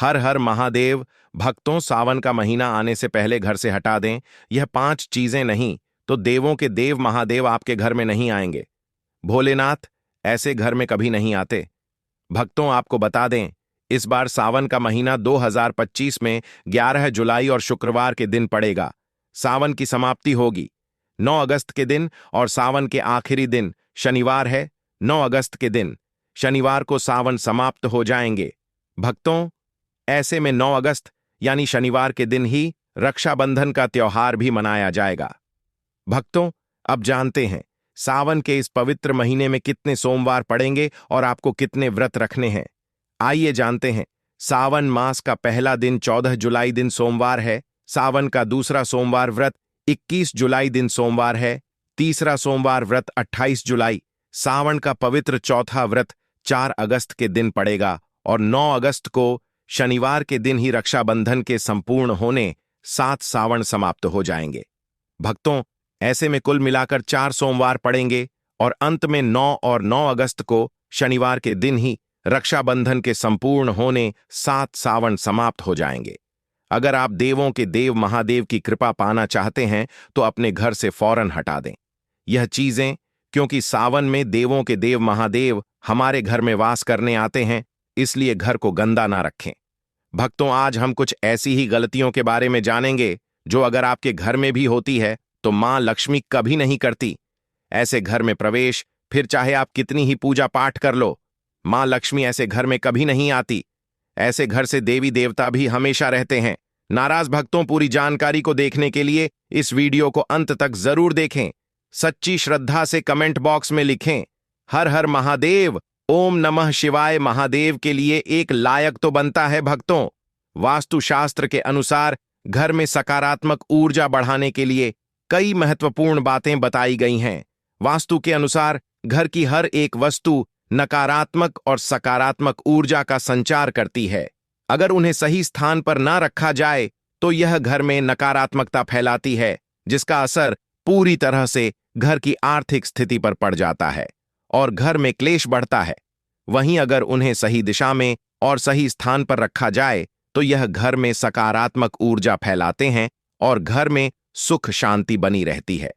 हर हर महादेव। भक्तों, सावन का महीना आने से पहले घर से हटा दें। यह 5 चीजें नहीं तो देवों के देव महादेव आपके घर में नहीं आएंगे। भोलेनाथ ऐसे घर में कभी नहीं आते। भक्तों, आपको बता दें, इस बार सावन का महीना 2025 में 11 जुलाई और शुक्रवार के दिन पड़ेगा। सावन की समाप्ति होगी 9 अगस्त के दिन और सावन के आखिरी दिन शनिवार है। 9 अगस्त के दिन शनिवार को सावन समाप्त हो जाएंगे। भक्तों, ऐसे में 9 अगस्त यानी शनिवार के दिन ही रक्षाबंधन का त्योहार भी मनाया जाएगा। भक्तों, अब जानते हैं सावन के इस पवित्र महीने में कितने सोमवार पड़ेंगे और आपको कितने व्रत रखने हैं। आइए जानते हैं। सावन मास का पहला दिन 14 जुलाई दिन सोमवार है। सावन का दूसरा सोमवार व्रत 21 जुलाई दिन सोमवार है। तीसरा सोमवार व्रत 28 जुलाई। सावन का पवित्र चौथा व्रत 4 अगस्त के दिन पड़ेगा और 9 अगस्त को शनिवार के दिन ही रक्षाबंधन के संपूर्ण होने 7 सावन समाप्त हो जाएंगे। भक्तों, ऐसे में कुल मिलाकर 4 सोमवार पड़ेंगे और अंत में 9 और 9 अगस्त को शनिवार के दिन ही रक्षाबंधन के संपूर्ण होने 7 सावन समाप्त हो जाएंगे। अगर आप देवों के देव महादेव की कृपा पाना चाहते हैं तो अपने घर से फौरन हटा दें यह चीजें, क्योंकि सावन में देवों के देव महादेव हमारे घर में वास करने आते हैं, इसलिए घर को गंदा ना रखें। भक्तों, आज हम कुछ ऐसी ही गलतियों के बारे में जानेंगे जो अगर आपके घर में भी होती है तो मां लक्ष्मी कभी नहीं करती। ऐसे घर में प्रवेश, फिर चाहे आप कितनी ही पूजा पाठ कर लो, मां लक्ष्मी ऐसे घर में कभी नहीं आती। ऐसे घर से देवी देवता भी हमेशा रहते हैं। नाराज भक्तों, पूरी जानकारी को देखने के लिए इस वीडियो को अंत तक जरूर देखें। सच्ची श्रद्धा से कमेंट बॉक्स में लिखें हर हर महादेव, ओम नमः शिवाय। महादेव के लिए एक लायक तो बनता है। भक्तों, वास्तुशास्त्र के अनुसार घर में सकारात्मक ऊर्जा बढ़ाने के लिए कई महत्वपूर्ण बातें बताई गई हैं। वास्तु के अनुसार घर की हर एक वस्तु नकारात्मक और सकारात्मक ऊर्जा का संचार करती है। अगर उन्हें सही स्थान पर ना रखा जाए तो यह घर में नकारात्मकता फैलाती है, जिसका असर पूरी तरह से घर की आर्थिक स्थिति पर पड़ जाता है और घर में क्लेश बढ़ता है। वहीं अगर उन्हें सही दिशा में और सही स्थान पर रखा जाए तो यह घर में सकारात्मक ऊर्जा फैलाते हैं और घर में सुख शांति बनी रहती है।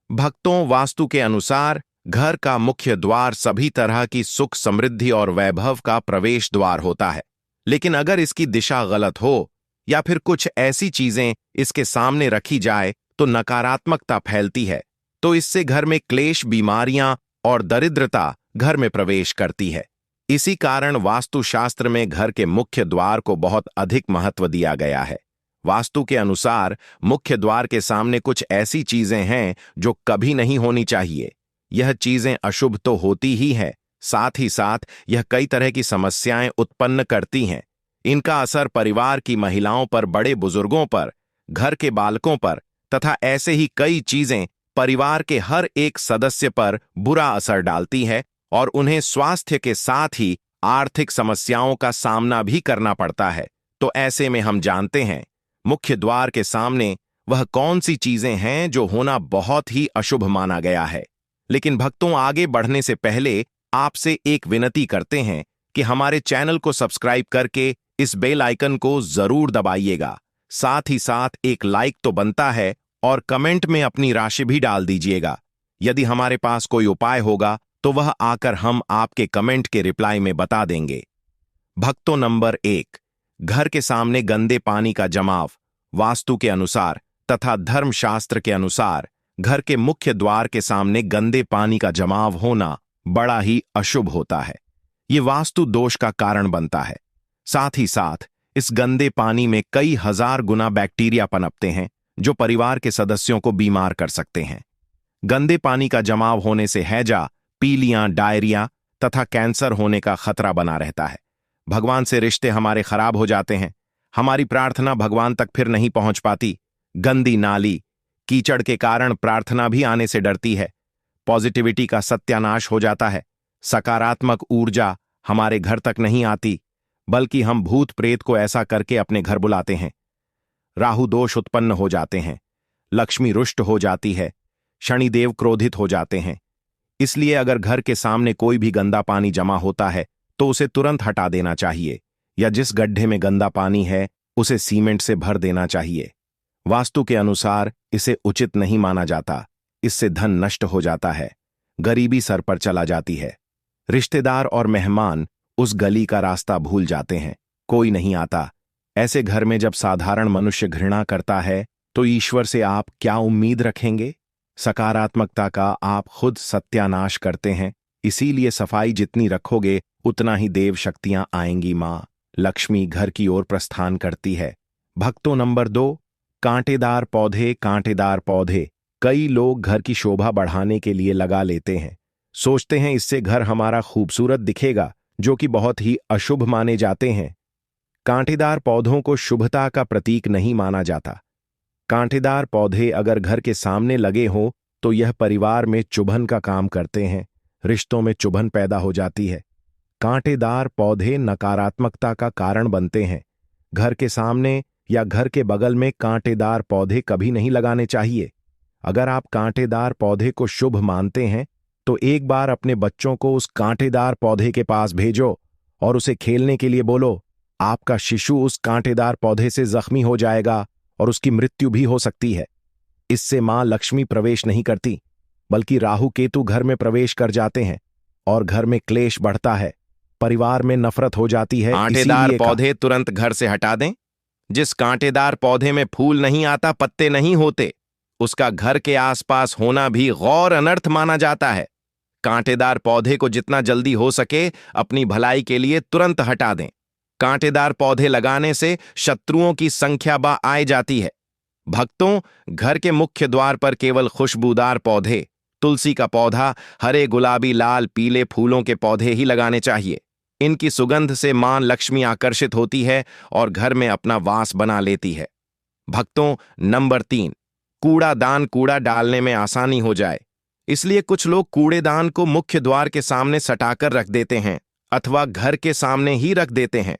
भक्तों, वास्तु के अनुसार घर का मुख्य द्वार सभी तरह की सुख समृद्धि और वैभव का प्रवेश द्वार होता है। लेकिन अगर इसकी दिशा गलत हो या फिर कुछ ऐसी चीजें इसके सामने रखी जाए तो नकारात्मकता फैलती है, तो इससे घर में क्लेश, बीमारियां और दरिद्रता घर में प्रवेश करती है। इसी कारण वास्तुशास्त्र में घर के मुख्य द्वार को बहुत अधिक महत्व दिया गया है। वास्तु के अनुसार मुख्य द्वार के सामने कुछ ऐसी चीजें हैं जो कभी नहीं होनी चाहिए। यह चीजें अशुभ तो होती ही है, साथ ही साथ यह कई तरह की समस्याएं उत्पन्न करती हैं। इनका असर परिवार की महिलाओं पर, बड़े बुजुर्गों पर, घर के बालकों पर तथा ऐसे ही कई चीजें परिवार के हर एक सदस्य पर बुरा असर डालती है और उन्हें स्वास्थ्य के साथ ही आर्थिक समस्याओं का सामना भी करना पड़ता है। तो ऐसे में हम जानते हैं मुख्य द्वार के सामने वह कौन सी चीजें हैं जो होना बहुत ही अशुभ माना गया है। लेकिन भक्तों, आगे बढ़ने से पहले आपसे एक विनती करते हैं कि हमारे चैनल को सब्सक्राइब करके इस बेल आइकन को जरूर दबाइएगा। साथ ही साथ एक लाइक तो बनता है और कमेंट में अपनी राशि भी डाल दीजिएगा। यदि हमारे पास कोई उपाय होगा तो वह आकर हम आपके कमेंट के रिप्लाई में बता देंगे। भक्तों, नंबर 1, घर के सामने गंदे पानी का जमाव। वास्तु के अनुसार तथा धर्मशास्त्र के अनुसार घर के मुख्य द्वार के सामने गंदे पानी का जमाव होना बड़ा ही अशुभ होता है। ये वास्तु दोष का कारण बनता है। साथ ही साथ इस गंदे पानी में कई हजार गुना बैक्टीरिया पनपते हैं जो परिवार के सदस्यों को बीमार कर सकते हैं। गंदे पानी का जमाव होने से हैजा, पीलियां, डायरिया तथा कैंसर होने का खतरा बना रहता है। भगवान से रिश्ते हमारे खराब हो जाते हैं। हमारी प्रार्थना भगवान तक फिर नहीं पहुंच पाती। गंदी नाली, कीचड़ के कारण प्रार्थना भी आने से डरती है। पॉजिटिविटी का सत्यानाश हो जाता है। सकारात्मक ऊर्जा हमारे घर तक नहीं आती, बल्कि हम भूत प्रेत को ऐसा करके अपने घर बुलाते हैं। राहु दोष उत्पन्न हो जाते हैं। लक्ष्मी रुष्ट हो जाती है। शनिदेव क्रोधित हो जाते हैं। इसलिए अगर घर के सामने कोई भी गंदा पानी जमा होता है तो उसे तुरंत हटा देना चाहिए। या जिस गड्ढे में गंदा पानी है उसे सीमेंट से भर देना चाहिए। वास्तु के अनुसार इसे उचित नहीं माना जाता। इससे धन नष्ट हो जाता है, गरीबी सर पर चला जाती है। रिश्तेदार और मेहमान उस गली का रास्ता भूल जाते हैं, कोई नहीं आता। ऐसे घर में जब साधारण मनुष्य घृणा करता है तो ईश्वर से आप क्या उम्मीद रखेंगे? सकारात्मकता का आप खुद सत्यानाश करते हैं। इसीलिए सफाई जितनी रखोगे उतना ही देव शक्तियां आएंगी। मां लक्ष्मी घर की ओर प्रस्थान करती है। भक्तों नंबर 2, कांटेदार पौधे। कांटेदार पौधे कई लोग घर की शोभा बढ़ाने के लिए लगा लेते हैं। सोचते हैं इससे घर हमारा खूबसूरत दिखेगा, जो कि बहुत ही अशुभ माने जाते हैं। कांटेदार पौधों को शुभता का प्रतीक नहीं माना जाता। कांटेदार पौधे अगर घर के सामने लगे हों तो यह परिवार में चुभन का काम करते हैं, रिश्तों में चुभन पैदा हो जाती है। कांटेदार पौधे नकारात्मकता का कारण बनते हैं। घर के सामने या घर के बगल में कांटेदार पौधे कभी नहीं लगाने चाहिए। अगर आप कांटेदार पौधे को शुभ मानते हैं तो एक बार अपने बच्चों को उस कांटेदार पौधे के पास भेजो और उसे खेलने के लिए बोलो। आपका शिशु उस कांटेदार पौधे से जख्मी हो जाएगा और उसकी मृत्यु भी हो सकती है। इससे मां लक्ष्मी प्रवेश नहीं करती, बल्कि राहु केतु घर में प्रवेश कर जाते हैं और घर में क्लेश बढ़ता है, परिवार में नफरत हो जाती है। कांटेदार पौधे तुरंत घर से हटा दें। जिस कांटेदार पौधे में फूल नहीं आता, पत्ते नहीं होते, उसका घर के आसपास होना भी गौर अनर्थ माना जाता है। कांटेदार पौधे को जितना जल्दी हो सके अपनी भलाई के लिए तुरंत हटा दें। कांटेदार पौधे लगाने से शत्रुओं की संख्या आए जाती है। भक्तों, घर के मुख्य द्वार पर केवल खुशबूदार पौधे, तुलसी का पौधा, हरे गुलाबी लाल पीले फूलों के पौधे ही लगाने चाहिए। इनकी सुगंध से मां लक्ष्मी आकर्षित होती है और घर में अपना वास बना लेती है। भक्तों नंबर 3, कूड़ादान। कूड़ा डालने में आसानी हो जाए इसलिए कुछ लोग कूड़ेदान को मुख्य द्वार के सामने सटाकर रख देते हैं अथवा घर के सामने ही रख देते हैं।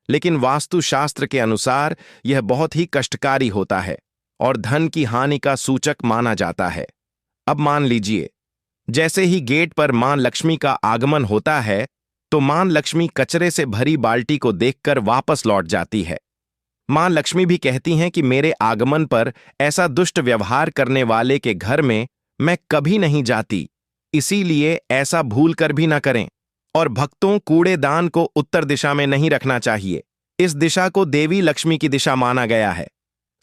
लेकिन वास्तुशास्त्र के अनुसार यह बहुत ही कष्टकारी होता है और धन की हानि का सूचक माना जाता है। अब मान लीजिए, जैसे ही गेट पर मां लक्ष्मी का आगमन होता है तो मां लक्ष्मी कचरे से भरी बाल्टी को देखकर वापस लौट जाती है। मां लक्ष्मी भी कहती हैं कि मेरे आगमन पर ऐसा दुष्ट व्यवहार करने वाले के घर में मैं कभी नहीं जाती, इसीलिए ऐसा भूल कर भी न करें। और भक्तों, कूड़ेदान को उत्तर दिशा में नहीं रखना चाहिए। इस दिशा को देवी लक्ष्मी की दिशा माना गया है।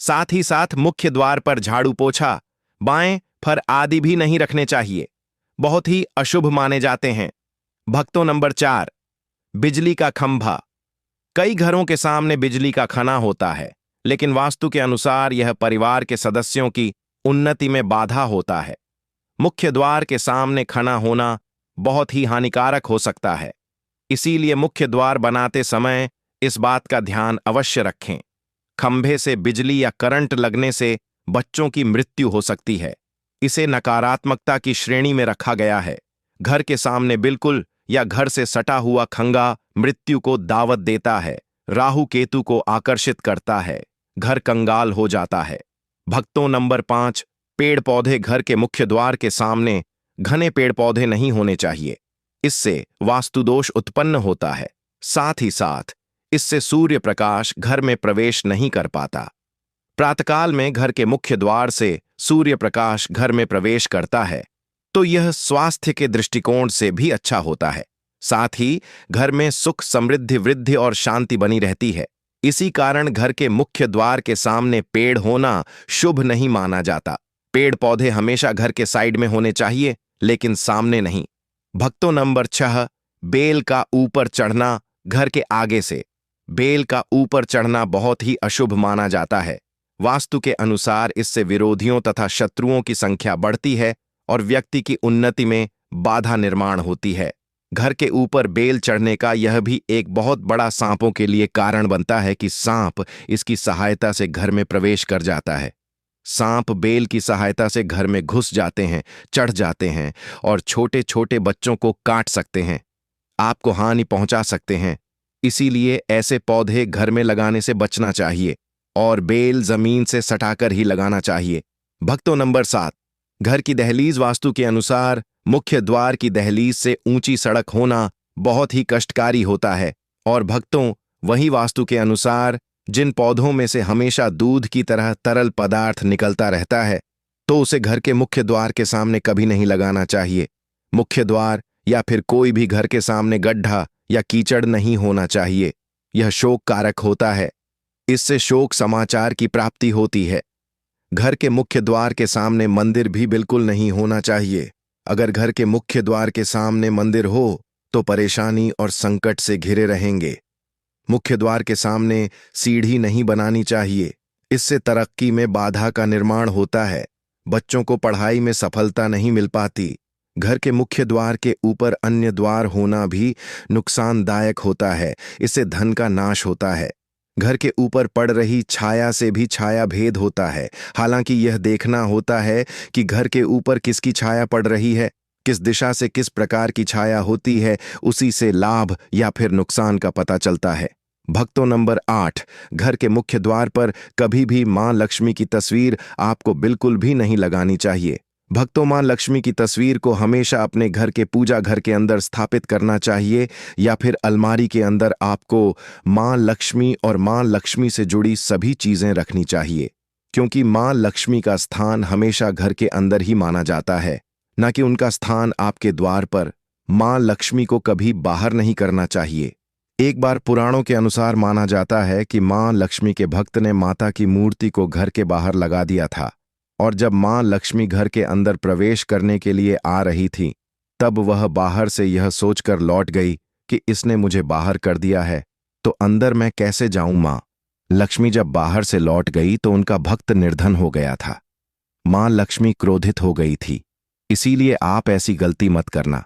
साथ ही साथ मुख्य द्वार पर झाड़ू पोछा, बाएं फर आदि भी नहीं रखने चाहिए, बहुत ही अशुभ माने जाते हैं। भक्तों नंबर 4, बिजली का खंभा। कई घरों के सामने बिजली का खना होता है, लेकिन वास्तु के अनुसार यह परिवार के सदस्यों की उन्नति में बाधा होता है। मुख्य द्वार के सामने खना होना बहुत ही हानिकारक हो सकता है। इसीलिए मुख्य द्वार बनाते समय इस बात का ध्यान अवश्य रखें। खंभे से बिजली या करंट लगने से बच्चों की मृत्यु हो सकती है। इसे नकारात्मकता की श्रेणी में रखा गया है। घर के सामने बिल्कुल या घर से सटा हुआ खंगा मृत्यु को दावत देता है, राहु केतु को आकर्षित करता है, घर कंगाल हो जाता है। भक्तों नंबर 5, पेड़ पौधे। घर के मुख्य द्वार के सामने घने पेड़ पौधे नहीं होने चाहिए, इससे वास्तुदोष उत्पन्न होता है। साथ ही साथ इससे सूर्य प्रकाश घर में प्रवेश नहीं कर पाता। प्रातःकाल में घर के मुख्य द्वार से सूर्य प्रकाश घर में प्रवेश करता है तो यह स्वास्थ्य के दृष्टिकोण से भी अच्छा होता है। साथ ही घर में सुख समृद्धि वृद्धि और शांति बनी रहती है। इसी कारण घर के मुख्य द्वार के सामने पेड़ होना शुभ नहीं माना जाता। पेड़ पौधे हमेशा घर के साइड में होने चाहिए, लेकिन सामने नहीं। भक्तों नंबर 6, बेल का ऊपर चढ़ना। घर के आगे से बेल का ऊपर चढ़ना बहुत ही अशुभ माना जाता है। वास्तु के अनुसार इससे विरोधियों तथा शत्रुओं की संख्या बढ़ती है और व्यक्ति की उन्नति में बाधा निर्माण होती है। घर के ऊपर बेल चढ़ने का यह भी एक बहुत बड़ा सांपों के लिए कारण बनता है कि सांप इसकी सहायता से घर में प्रवेश कर जाता है। सांप बेल की सहायता से घर में घुस जाते हैं, चढ़ जाते हैं और छोटे छोटे बच्चों को काट सकते हैं, आपको हानि पहुंचा सकते हैं। इसीलिए ऐसे पौधे घर में लगाने से बचना चाहिए और बेल जमीन से सटाकर ही लगाना चाहिए। भक्तों नंबर 7, घर की दहलीज। वास्तु के अनुसार मुख्य द्वार की दहलीज से ऊंची सड़क होना बहुत ही कष्टकारी होता है और भक्तों वही वास्तु के अनुसार जिन पौधों में से हमेशा दूध की तरह तरल पदार्थ निकलता रहता है, तो उसे घर के मुख्य द्वार के सामने कभी नहीं लगाना चाहिए। मुख्य द्वार या फिर कोई भी घर के सामने गड्ढा या कीचड़ नहीं होना चाहिए। यह शोक कारक होता है। इससे शोक समाचार की प्राप्ति होती है। घर के मुख्य द्वार के सामने मंदिर भी बिल्कुल नहीं होना चाहिए। अगर घर के मुख्य द्वार के सामने मंदिर हो तो परेशानी और संकट से घिरे रहेंगे। मुख्य द्वार के सामने सीढ़ी नहीं बनानी चाहिए। इससे तरक्की में बाधा का निर्माण होता है। बच्चों को पढ़ाई में सफलता नहीं मिल पाती। घर के मुख्य द्वार के ऊपर अन्य द्वार होना भी नुकसानदायक होता है। इससे धन का नाश होता है। घर के ऊपर पड़ रही छाया से भी छाया भेद होता है। हालांकि यह देखना होता है कि घर के ऊपर किसकी छाया पड़ रही है, किस दिशा से किस प्रकार की छाया होती है, उसी से लाभ या फिर नुकसान का पता चलता है। भक्तों, नंबर 8, घर के मुख्य द्वार पर कभी भी मां लक्ष्मी की तस्वीर आपको बिल्कुल भी नहीं लगानी चाहिए। भक्तों, मां लक्ष्मी की तस्वीर को हमेशा अपने घर के पूजा घर के अंदर स्थापित करना चाहिए या फिर अलमारी के अंदर आपको मां लक्ष्मी और मां लक्ष्मी से जुड़ी सभी चीजें रखनी चाहिए, क्योंकि मां लक्ष्मी का स्थान हमेशा घर के अंदर ही माना जाता है, न कि उनका स्थान आपके द्वार पर। मां लक्ष्मी को कभी बाहर नहीं करना चाहिए। एक बार पुराणों के अनुसार माना जाता है कि मां लक्ष्मी के भक्त ने माता की मूर्ति को घर के बाहर लगा दिया था, और जब मां लक्ष्मी घर के अंदर प्रवेश करने के लिए आ रही थी, तब वह बाहर से यह सोचकर लौट गई कि इसने मुझे बाहर कर दिया है, तो अंदर मैं कैसे जाऊं। मां लक्ष्मी जब बाहर से लौट गई तो उनका भक्त निर्धन हो गया था। मां लक्ष्मी क्रोधित हो गई थी। इसीलिए आप ऐसी गलती मत करना।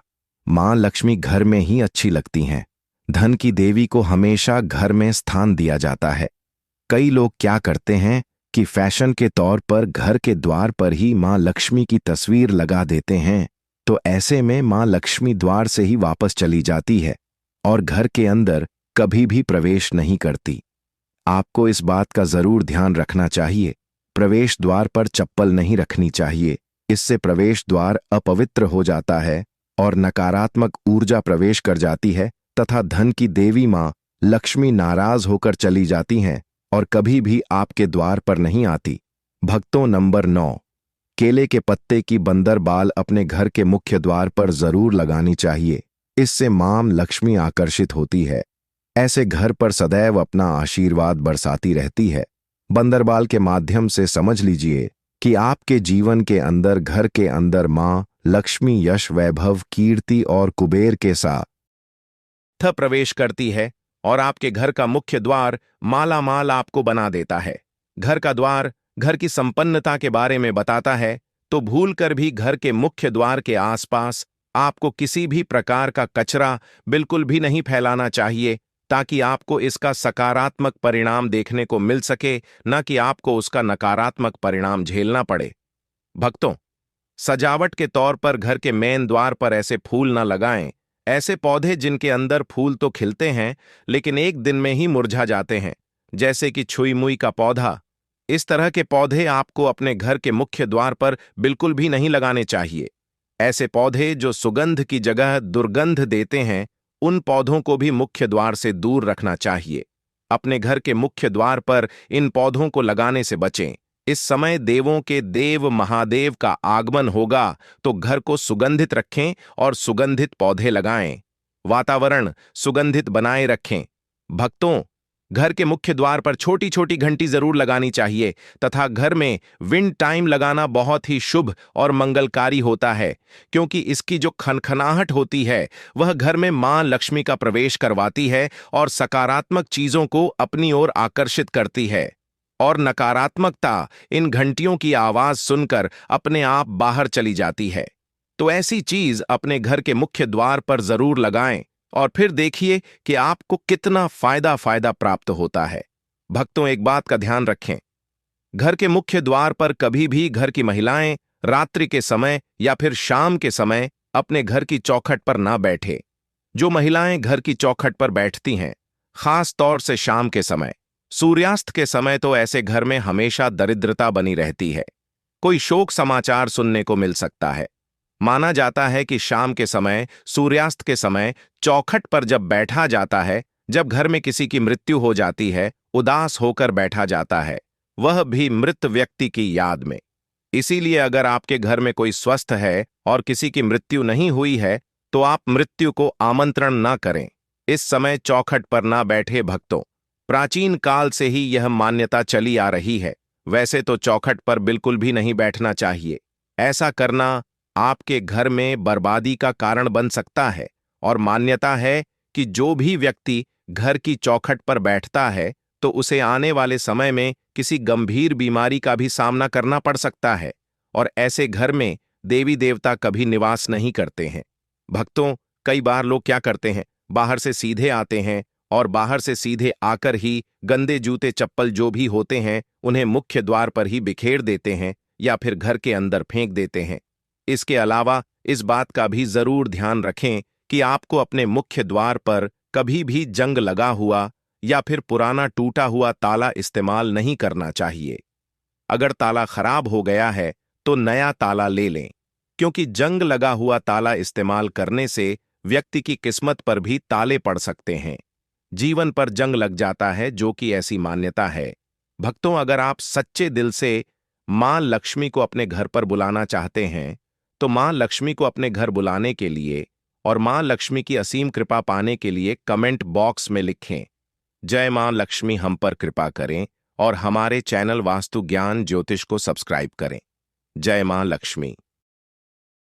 मां लक्ष्मी घर में ही अच्छी लगती हैं। धन की देवी को हमेशा घर में स्थान दिया जाता है। कई लोग क्या करते हैं कि फैशन के तौर पर घर के द्वार पर ही मां लक्ष्मी की तस्वीर लगा देते हैं, तो ऐसे में मां लक्ष्मी द्वार से ही वापस चली जाती है और घर के अंदर कभी भी प्रवेश नहीं करती। आपको इस बात का जरूर ध्यान रखना चाहिए। प्रवेश द्वार पर चप्पल नहीं रखनी चाहिए। इससे प्रवेश द्वार अपवित्र हो जाता है और नकारात्मक ऊर्जा प्रवेश कर जाती है तथा धन की देवी मां लक्ष्मी नाराज होकर चली जाती हैं और कभी भी आपके द्वार पर नहीं आती। भक्तों, नंबर 9, केले के पत्ते की बंदर बाल अपने घर के मुख्य द्वार पर जरूर लगानी चाहिए। इससे मां लक्ष्मी आकर्षित होती है। ऐसे घर पर सदैव अपना आशीर्वाद बरसाती रहती है। बंदरबाल के माध्यम से समझ लीजिए कि आपके जीवन के अंदर घर के अंदर मां लक्ष्मी यश, वैभव, कीर्ति और कुबेर के साथ प्रवेश करती है और आपके घर का मुख्य द्वार माला माल आपको बना देता है। घर का द्वार घर की संपन्नता के बारे में बताता है, तो भूलकर भी घर के मुख्य द्वार के आसपास आपको किसी भी प्रकार का कचरा बिल्कुल भी नहीं फैलाना चाहिए, ताकि आपको इसका सकारात्मक परिणाम देखने को मिल सके, न कि आपको उसका नकारात्मक परिणाम झेलना पड़े। भक्तों, सजावट के तौर पर घर के मेन द्वार पर ऐसे फूल न लगाएं। ऐसे पौधे जिनके अंदर फूल तो खिलते हैं लेकिन एक दिन में ही मुरझा जाते हैं, जैसे कि छुई मुई का पौधा। इस तरह के पौधे आपको अपने घर के मुख्य द्वार पर बिल्कुल भी नहीं लगाने चाहिए। ऐसे पौधे जो सुगंध की जगह दुर्गंध देते हैं, उन पौधों को भी मुख्य द्वार से दूर रखना चाहिए। अपने घर के मुख्य द्वार पर इन पौधों को लगाने से बचें। इस समय देवों के देव महादेव का आगमन होगा, तो घर को सुगंधित रखें और सुगंधित पौधे लगाएं। वातावरण सुगंधित बनाए रखें। भक्तों, घर के मुख्य द्वार पर छोटी छोटी घंटी जरूर लगानी चाहिए तथा घर में विंड टाइम लगाना बहुत ही शुभ और मंगलकारी होता है, क्योंकि इसकी जो खनखनाहट होती है वह घर में मां लक्ष्मी का प्रवेश करवाती है और सकारात्मक चीजों को अपनी ओर आकर्षित करती है, और नकारात्मकता इन घंटियों की आवाज सुनकर अपने आप बाहर चली जाती है। तो ऐसी चीज अपने घर के मुख्य द्वार पर जरूर लगाएं और फिर देखिए कि आपको कितना फायदा प्राप्त होता है। भक्तों, एक बात का ध्यान रखें, घर के मुख्य द्वार पर कभी भी घर की महिलाएं रात्रि के समय या फिर शाम के समय अपने घर की चौखट पर ना बैठे। जो महिलाएं घर की चौखट पर बैठती हैं, खास तौर से शाम के समय, सूर्यास्त के समय, तो ऐसे घर में हमेशा दरिद्रता बनी रहती है। कोई शोक समाचार सुनने को मिल सकता है। माना जाता है कि शाम के समय, सूर्यास्त के समय चौखट पर जब बैठा जाता है, जब घर में किसी की मृत्यु हो जाती है, उदास होकर बैठा जाता है, वह भी मृत व्यक्ति की याद में। इसीलिए अगर आपके घर में कोई स्वस्थ है और किसी की मृत्यु नहीं हुई है, तो आप मृत्यु को आमंत्रण ना करें। इस समय चौखट पर ना बैठे भक्तों। प्राचीन काल से ही यह मान्यता चली आ रही है। वैसे तो चौखट पर बिल्कुल भी नहीं बैठना चाहिए। ऐसा करना आपके घर में बर्बादी का कारण बन सकता है, और मान्यता है कि जो भी व्यक्ति घर की चौखट पर बैठता है तो उसे आने वाले समय में किसी गंभीर बीमारी का भी सामना करना पड़ सकता है, और ऐसे घर में देवी देवता कभी निवास नहीं करते हैं। भक्तों, कई बार लोग क्या करते हैं, बाहर से सीधे आते हैं और बाहर से सीधे आकर ही गंदे जूते चप्पल जो भी होते हैं उन्हें मुख्य द्वार पर ही बिखेर देते हैं या फिर घर के अंदर फेंक देते हैं। इसके अलावा इस बात का भी जरूर ध्यान रखें कि आपको अपने मुख्य द्वार पर कभी भी जंग लगा हुआ या फिर पुराना टूटा हुआ ताला इस्तेमाल नहीं करना चाहिए। अगर ताला खराब हो गया है तो नया ताला ले लें, क्योंकि जंग लगा हुआ ताला इस्तेमाल करने से व्यक्ति की किस्मत पर भी ताले पड़ सकते हैं। जीवन पर जंग लग जाता है, जो कि ऐसी मान्यता है। भक्तों, अगर आप सच्चे दिल से मां लक्ष्मी को अपने घर पर बुलाना चाहते हैं, तो मां लक्ष्मी को अपने घर बुलाने के लिए और मां लक्ष्मी की असीम कृपा पाने के लिए कमेंट बॉक्स में लिखें, जय मां लक्ष्मी हम पर कृपा करें, और हमारे चैनल वास्तु ज्ञान ज्योतिष को सब्सक्राइब करें। जय मां लक्ष्मी।